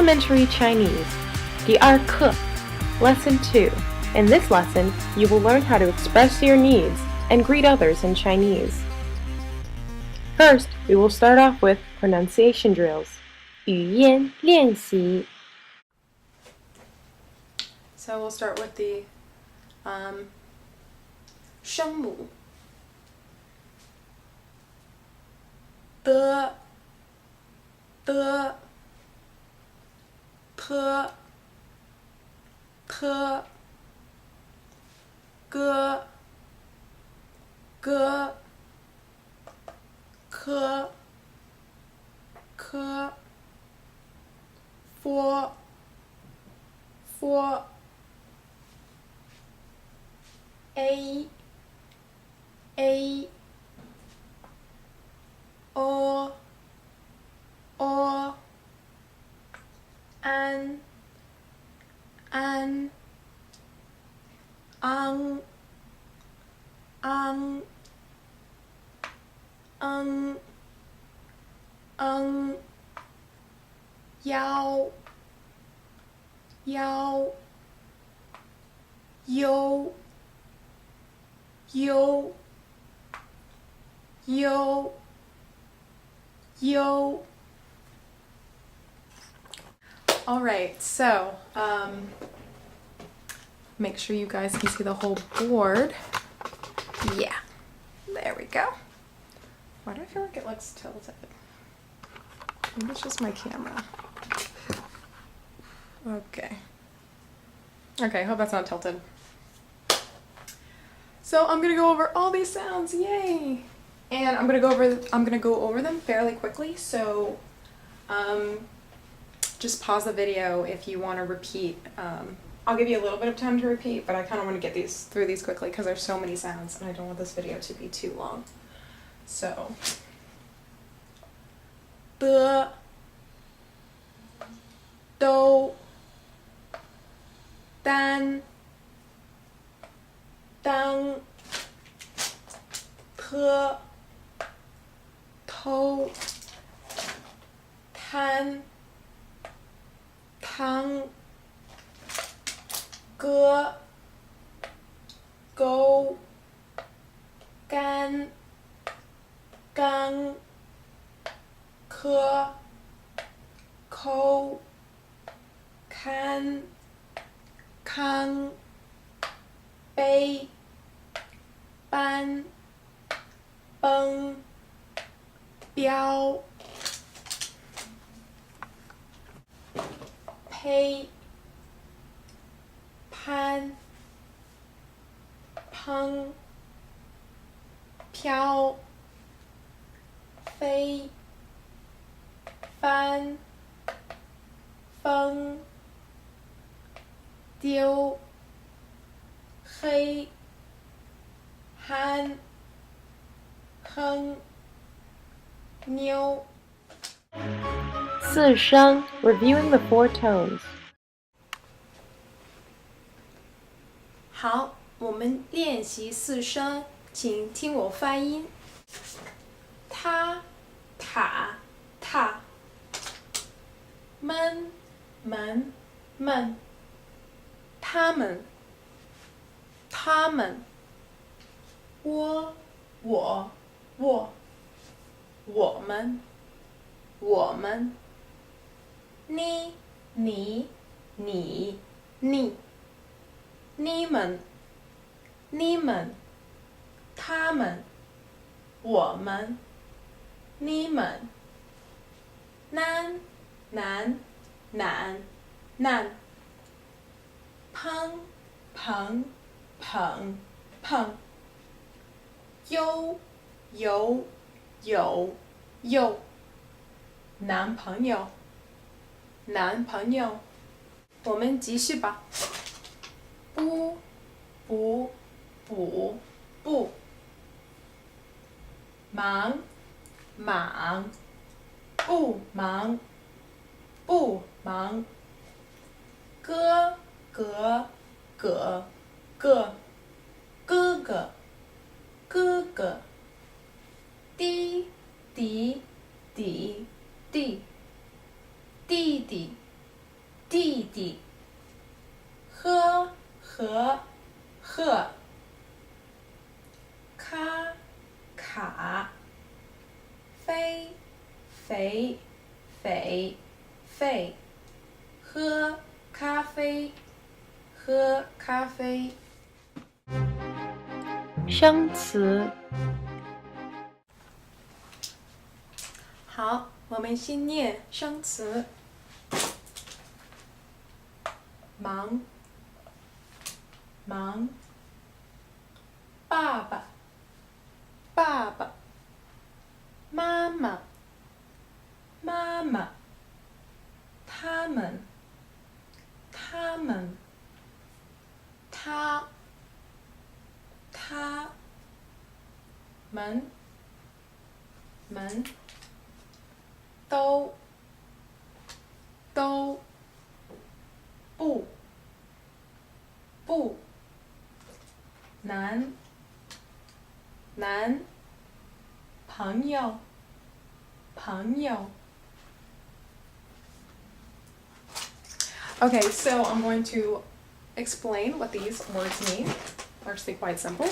Elementary Chinese 第二课 Lesson 2. In this lesson, you will learn how to express your needs and greet others in Chinese. First, we will start off with pronunciation drills. 语言练习 So we'll start with the 声母的 t g k f a o an yao All right, so make sure you guys can see the whole board. Yeah, there we go. Why do I feel like it looks tilted? Maybe it's just my camera. Okay, hope that's not tilted. So I'm gonna go over all these sounds, yay! And I'm gonna go over them fairly quickly. So just pause the video if you want to repeat. I'll give you a little bit of time to repeat, but I kind of want to get through these quickly because there's so many sounds and I don't want this video to be too long. So, 的 都 单 当 特 偷 摊 汤 哥 勾 干 刚 科 抠 看 康 杯 班 崩 标 胚 攀 烹 飘 飞 翻 风 丢 黑 憨 哼 妞 四声 Reviewing the four tones. 好，我们练习四声，请听我发音。他、塔、踏。们、门、们。他们、他们。我、我、我。我们、我们。你、你、你、你。你们、你们。他们、我们。你们。男、男、男、男。朋、朋、朋、朋。有、有、有、有。男朋友、男朋友。我们继续吧。不、不、不、不。忙、忙、不忙、不忙。哥、哥、哥、哥。哥哥、哥哥。弟、弟、弟、弟。弟弟、弟弟，喝和喝，卡卡，飞肥肥沸，喝咖啡喝咖啡。生词好，我们先念生词。忙，忙。爸爸，爸爸。妈妈，妈妈。他们，他们。他，他。们，们。都，都。不，不。男，男。朋友，朋友。Okay, so I'm going to explain what these words mean. They're actually quite simple.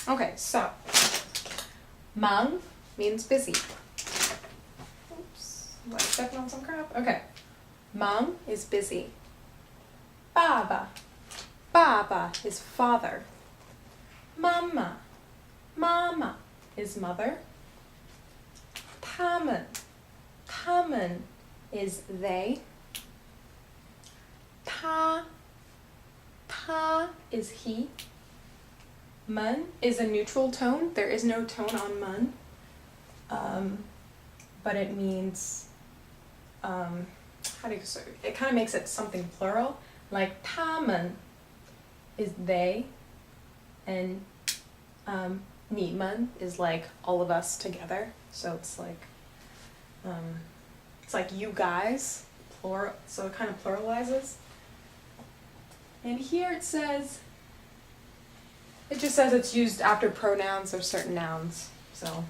Okay, so 忙 means busy. Oops, am I stepping on some crap? Okay. 忙 is busy. 爸爸 Baba is father. Mama, mama is mother. 他们 is they. 他 is he. 们 is a neutral tone. There is no tone on 们. But it means, how do you say? It kind of makes it something plural. Like 他们 is they, and 你们 is like all of us together. So it's like you guys, plural. So it kind of pluralizes. And here it just says it's used after pronouns or certain nouns. So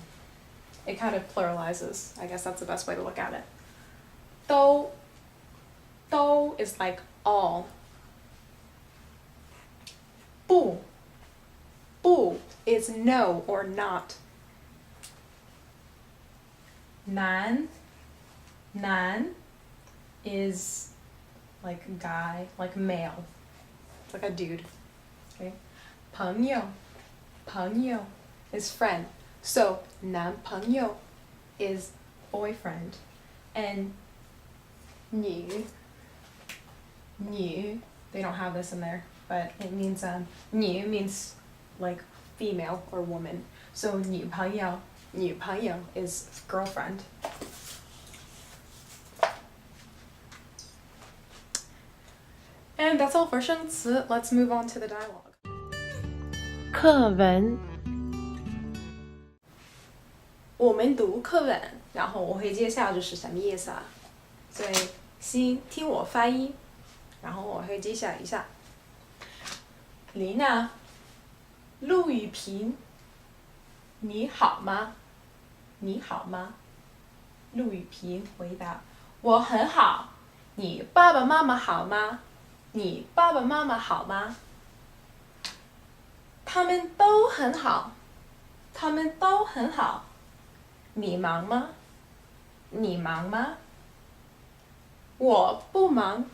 it kind of pluralizes. I guess that's the best way to look at it. 都 is like all. 不 is no or not. 男 is like guy, like male. It's like a dude. Okay. 朋友 is friend. So 男朋友 is boyfriend. And 女, they don't have this in there, but it means 女 means like female or woman. So 女朋友 is girlfriend. And that's all for 生词. Let's move on to the dialogue. 课文我们读课文，然后我会介绍这是什么意思啊？所以先听我翻译，然后我会介绍一下。琳娜，陆雨萍，你好吗？你好吗？陆雨萍回答：我很好。你爸爸妈妈好吗？你爸爸妈妈好吗？他们都很好，他们都很好。你忙吗？你忙吗？我不忙，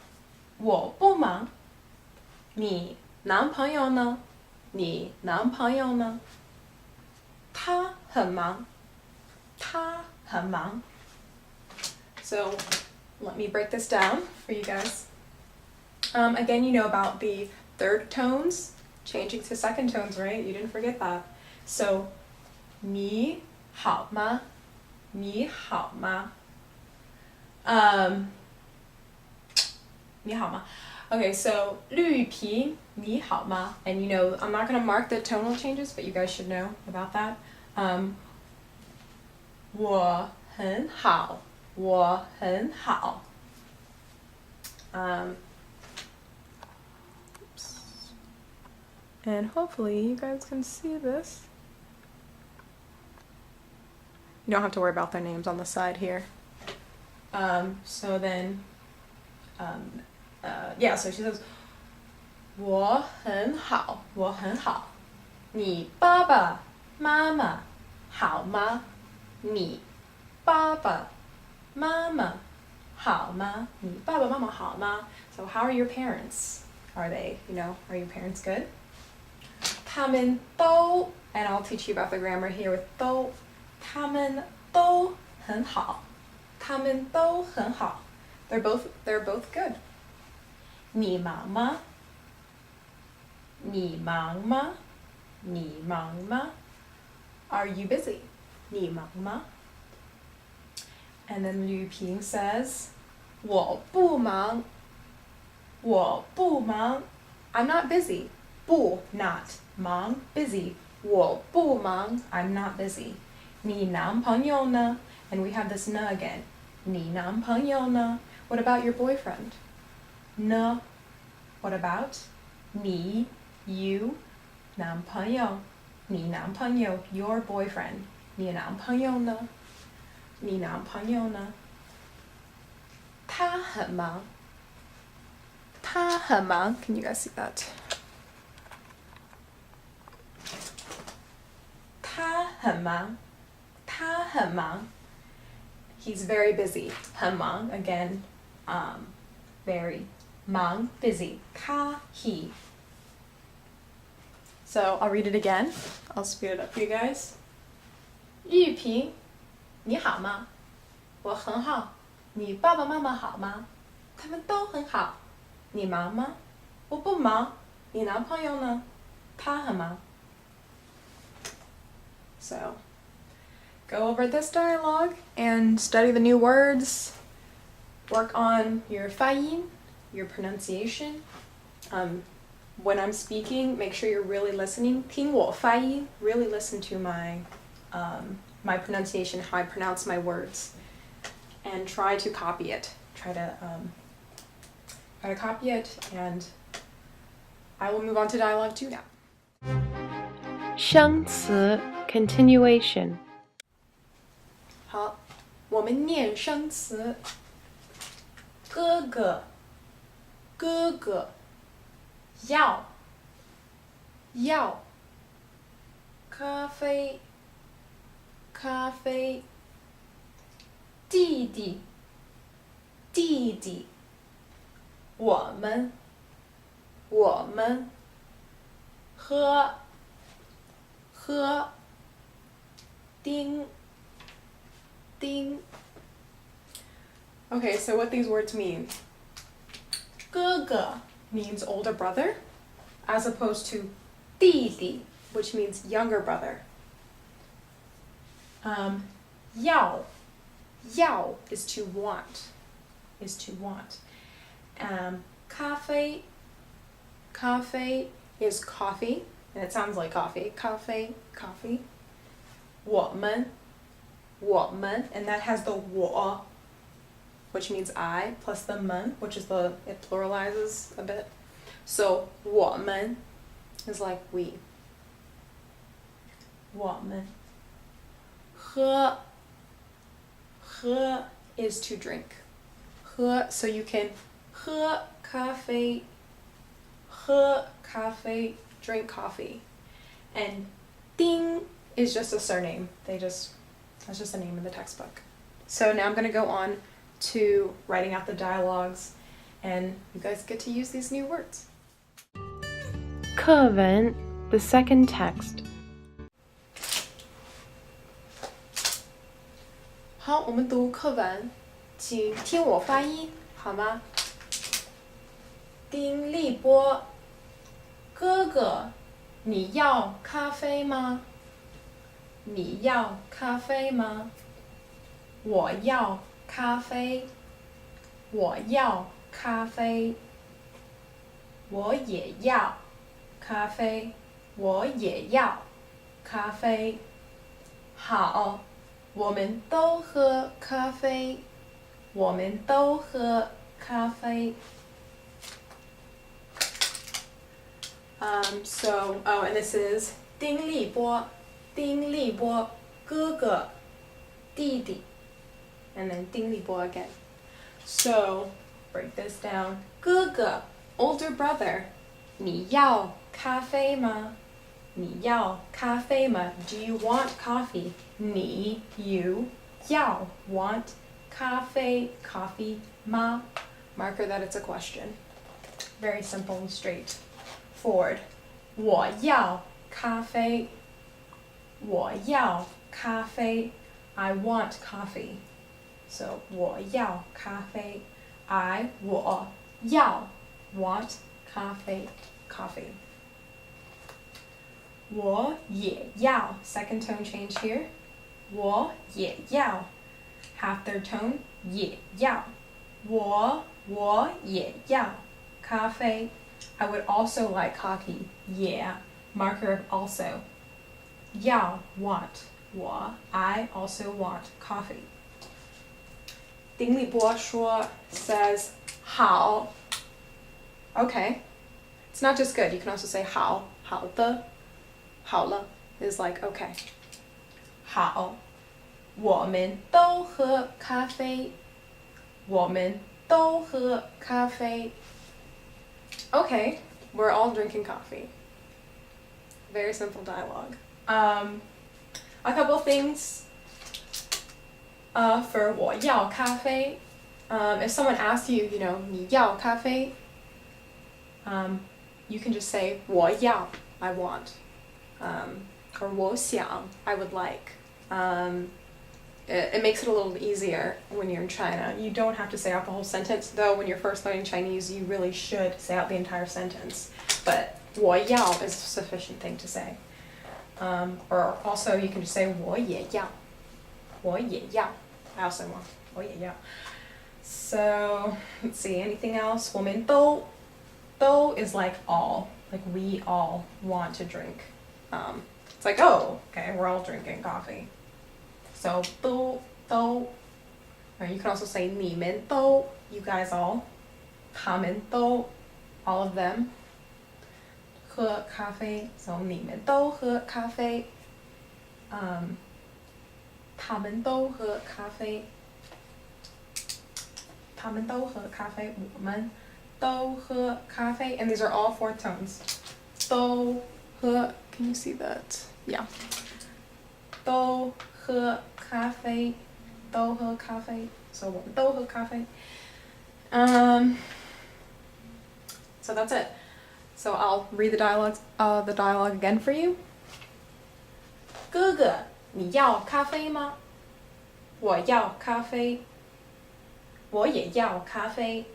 我不忙。你男朋友呢？你男朋友呢？他很忙，他很忙。So, let me break this down for you guys. Again, you know about the third tones changing to second tones, right? You didn't forget that. So, 你好吗？你好吗？你好吗？ Okay, so 绿皮你好吗？ And you know, I'm not going to mark the tonal changes, but you guys should know about that. 我很好，我很好。And hopefully you guys can see this. You don't have to worry about their names on the side here. So then, yeah, so she says, 我很好，我很好。你爸爸妈妈好吗？你爸爸妈妈好吗？你爸爸妈妈好吗？ So how are your parents? Are they, are your parents good? 他们都 and I'll teach you about the grammar here with 都他们都很好他们都很好 they're both good 你忙吗你忙吗你忙吗 Are you busy 你忙吗 And then Liu Ping says 我不忙我不忙 I'm not busy 不 not 忙 busy 我不忙 I'm not busy 你男朋友呢 And we have this ne again 你男朋友呢 What about your boyfriend 呢 What about 你 you 男朋友你男朋友 your boyfriend 你男朋友呢你男朋友呢他很忙他很忙 Can you guys see that 他很忙他很忙 He's very busy 很忙 again very 忙 busy 他 he So I'll read it again I'll speed it up for you guys 玉萍你好吗我很好你爸爸妈妈好吗他们都很好你忙吗我不忙你男朋友呢他很忙 So go over this dialogue and study the new words. Work on your 发音, your pronunciation. When I'm speaking, make sure you're really listening. 听我发音, really listen to my pronunciation, how I pronounce my words, and try to copy it. Try to copy it, and I will move on to dialogue 2 now. 生词 continuation 好，我们念生词。哥哥，哥哥，要，要，咖啡，咖啡，弟弟，弟弟，我们，我们，喝，喝，丁。Ding. Okay, so what these words mean. 哥哥 means older brother, as opposed to 弟弟, which means younger brother. 要 is to want,咖啡 is coffee, and it sounds like coffee. 咖啡 coffee. 我们and that has the 我 which means I plus the 们 which is it pluralizes a bit. So 我们 is like we. 我们喝 is to drink. 喝 so you can 喝咖啡 drink coffee. And 丁 is just a surname. That's just a name in the textbook. So now I'm going to go on to writing out the dialogues, and you guys get to use these new words. 课文 the second text 好，我们读课文，请听我发音，好吗？丁立波，哥哥，你要咖啡吗？你要咖啡吗？我要咖啡。我要咖啡。我也要咖啡。我也要咖啡。好，我们都喝咖啡。我们都喝咖啡。And this is 丁立波。丁立波，哥哥，弟弟 and then 丁力波 again. So break this down. 哥哥 older brother. 你要咖啡吗？你要咖啡吗？ Do you want coffee? 你 you 要 want 咖啡 coffee 吗？ Marker that it's a question. Very simple and straightforward. 我要咖啡。我要咖啡。I want coffee. So 我要咖啡。我要 want 咖啡 coffee. 我也要 second tone change here. 我也要 half third tone 也要。我也要咖啡。I would also like coffee. Yeah. Marker of also. 要 want. I also want coffee. 丁力波说 says 好. Okay. It's not just good. You can also say 好的好了 is like okay. 好我们都喝咖啡我们都喝咖啡 Okay, we're all drinking coffee. Very simple dialogue. A couple of things for 我要咖啡. If someone asks you, 你要咖啡, you can just say 我要 I want. Or 我想 I would like. It makes it a little easier when you're in China. You don't have to say out the whole sentence, though when you're first learning Chinese, you really should say out the entire sentence. But 我要 is a sufficient thing to say. Or also you can just say 我也要我也要 I also want 我也要 So, let's see, anything else? 我们都 is like all. Like we all want to drink. It's like, oh, okay, we're all drinking coffee. So 都 or you can also say 你们都 you guys all 他们都 all of them 喝咖啡 so 你们都喝咖啡他们都喝咖啡他们都喝咖啡我们都喝咖啡 and these are all fourth tones 都喝 can you see that? Yeah 都喝咖啡都喝咖啡 so 我们都喝咖啡 so that's it. So I'll read the dialogue again for you. 哥哥你要咖啡吗我要咖啡我也要咖啡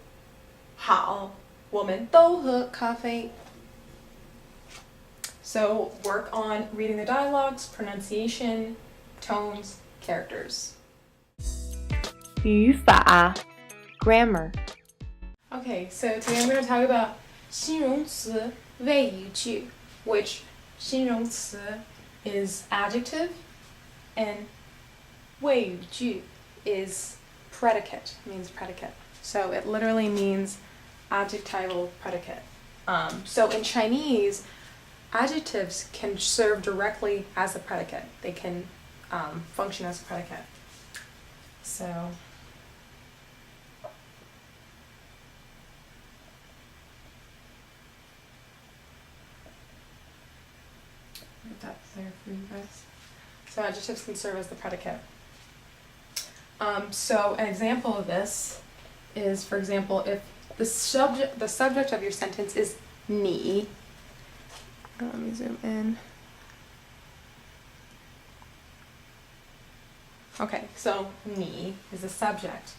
好我们都喝咖啡 So work on reading the dialogues, pronunciation, tones, characters. 语法 grammar. Okay, so today I'm going to talk about 形容词谓语句, which 形容词 is adjective and 谓语句 is predicate, means predicate. So it literally means adjectival predicate. So in Chinese, adjectives can serve directly as a predicate. They can function as a predicate. So put that there for you guys. So adjectives can serve as the predicate. So an example of this is, for example, if the subject of your sentence is 你. Let me zoom in. Okay, so 你 is the subject.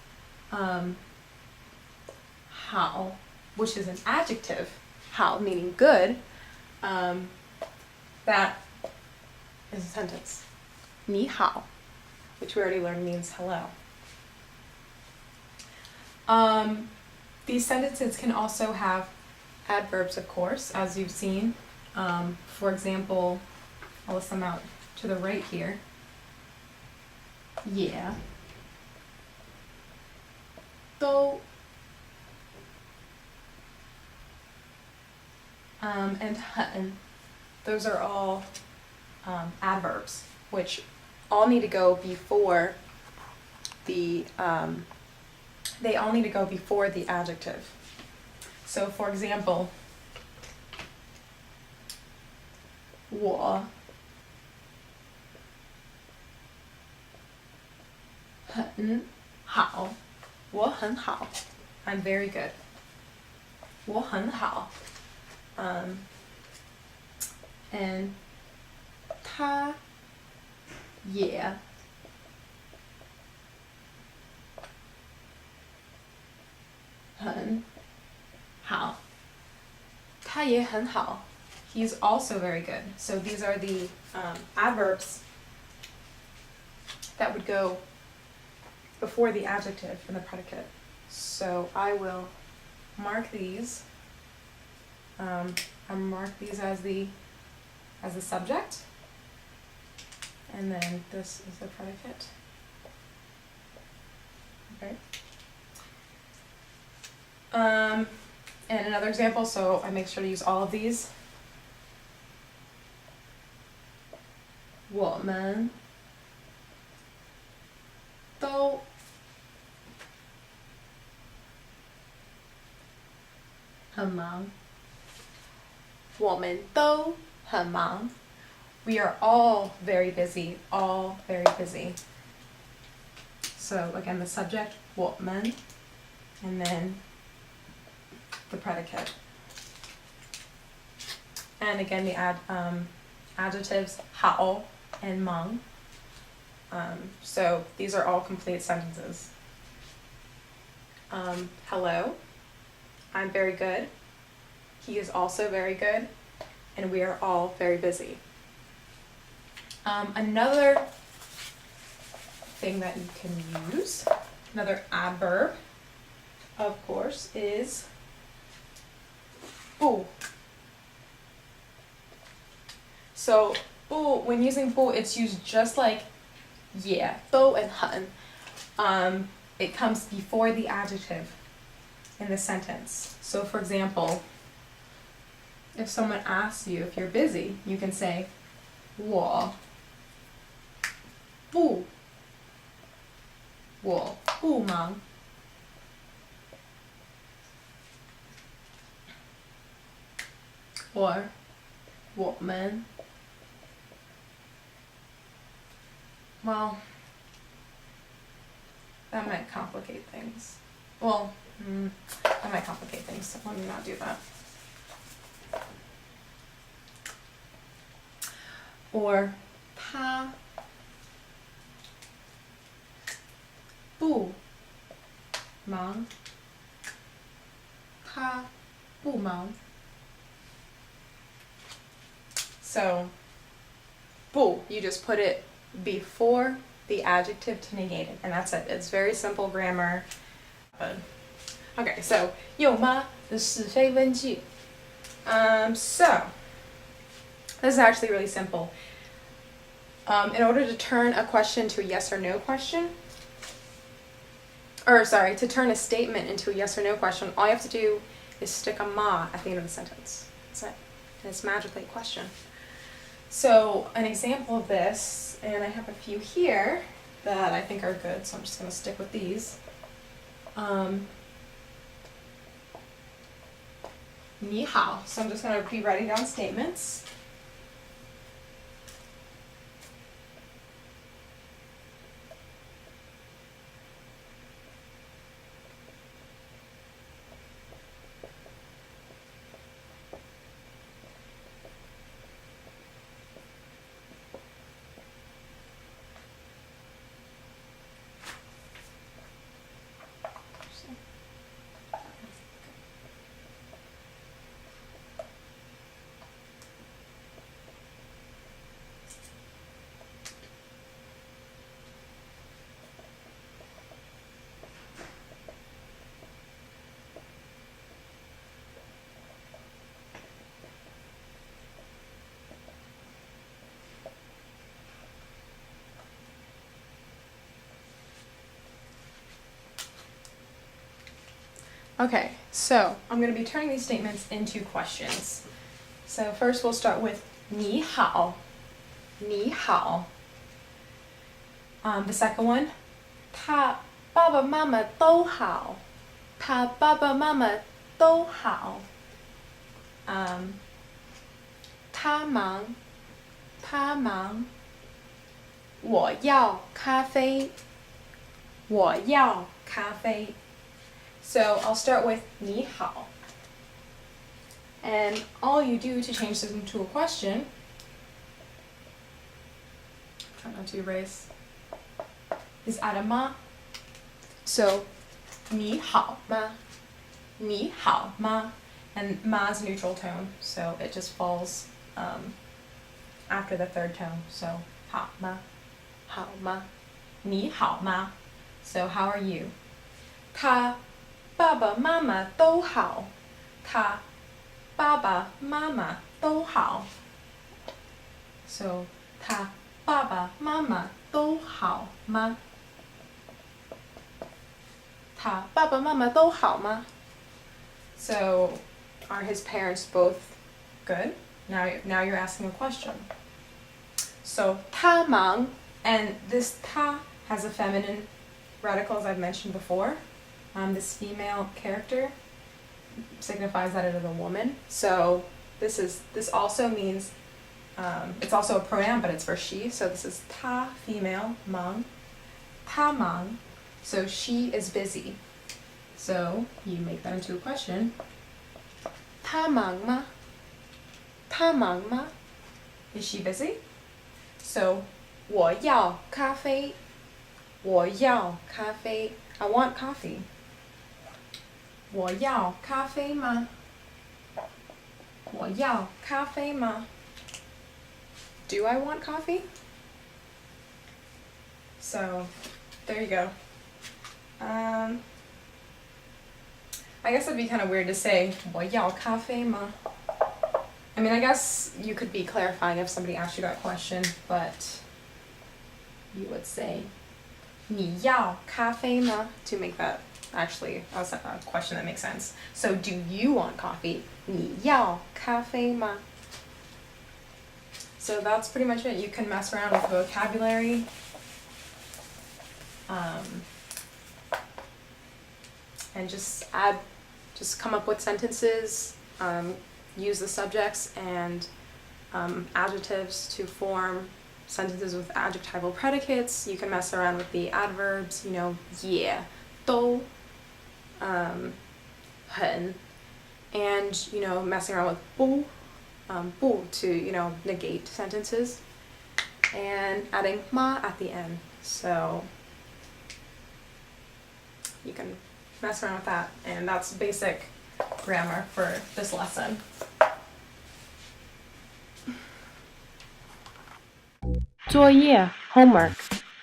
好, which is an adjective, 好 meaning good, that is a sentence. 你好, which we already learned means hello. These sentences can also have adverbs, of course, as you've seen. For example, I'll list them out to the right here. Yeah. 都 and 很. Those are all adverbs, which all need to go before they all need to go before the adjective. So for example, 我很好，我很好 I'm very good. 我很好 and 他也很好，他也很好 He's also very good. So these are the adverbs that would go before the adjective and the predicate. So I will mark these. I mark these as the subject, and then this is the predicate. Okay. And another example. So I make sure to use all of these. 我们都很忙。我们都很忙。We are all very busy, all very busy. So again, the subject, 我们, and then the predicate. And again, the adjectives, 好 and 忙. So these are all complete sentences. Hello, I'm very good. He is also very good. And we are all very busy. Another thing that you can use, another adverb, of course, is 不. So 不, when using 不, it's used just like 也, 都 and 很. It comes before the adjective in the sentence. So for example, if someone asks you if you're busy, you can say 我不忙. Or 我们. Well, that might complicate things. Well, that might complicate things, so let me not do that. Or 他不忙. 他不忙. So 不, you just put it before the adjective to negate it, and that's it. It's very simple grammar. Okay, so 有吗的是非问句. So this is actually really simple. In order to turn a question to a yes or no question, to turn a statement into a yes or no question, all you have to do is stick a ma at the end of the sentence. That's it. And it's magically a question. So an example of this, and I have a few here that I think are good, so I'm just going to stick with these. 你好. So I'm just going to be writing down statements. Okay, so I'm going to be turning these statements into questions. So first we'll start with 你好. 你好. The second one, 他爸爸妈妈都好。他爸爸妈妈都好。他忙。我要咖啡。我要咖啡。So I'll start with 你好. And all you do to change this into a question, try not to erase, is add a ma. So 你好吗? 你好吗? And ma is a neutral tone, so it just falls after the third tone. So 好吗? 好吗? 你好吗? So how are you? 他爸爸妈妈都好。他爸爸妈妈都好。So 他爸爸妈妈都好吗？他爸爸妈妈都好吗？ So are his parents both good? Now you're asking a question. So 他忙, and this 他 has a feminine radical, as I've mentioned before. This female character signifies that it is a woman. So this also means it's also a pronoun, but it's for she. So this is 她 female, 忙, 她忙. So she is busy. So you make that into a question. 她忙吗? 她忙吗? Is she busy? So 我要咖啡. 我要咖啡. I want coffee. 我要咖啡吗? 我要咖啡吗? Do I want coffee? So, there you go. I guess it'd be kind of weird to say 我要咖啡吗? I mean, I guess you could be clarifying if somebody asked you that question, but you would say 你要咖啡吗? To make that actually a question that makes sense. So, do you want coffee? 你要咖啡吗? So that's pretty much it. You can mess around with vocabulary. And just come up with sentences, use the subjects and adjectives to form sentences with adjectival predicates. You can mess around with the adverbs, yeah, 都, 很, and, messing around with 不, 不 to, negate sentences, and adding ma at the end. So you can mess around with that, and that's basic grammar for this lesson. 作业 homework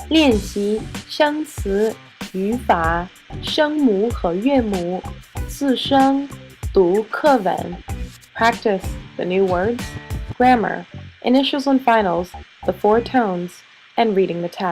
练习生词、语法、声母和韵母、四声、读课文 practice the new words, grammar, initials and finals, the four tones, and reading the text.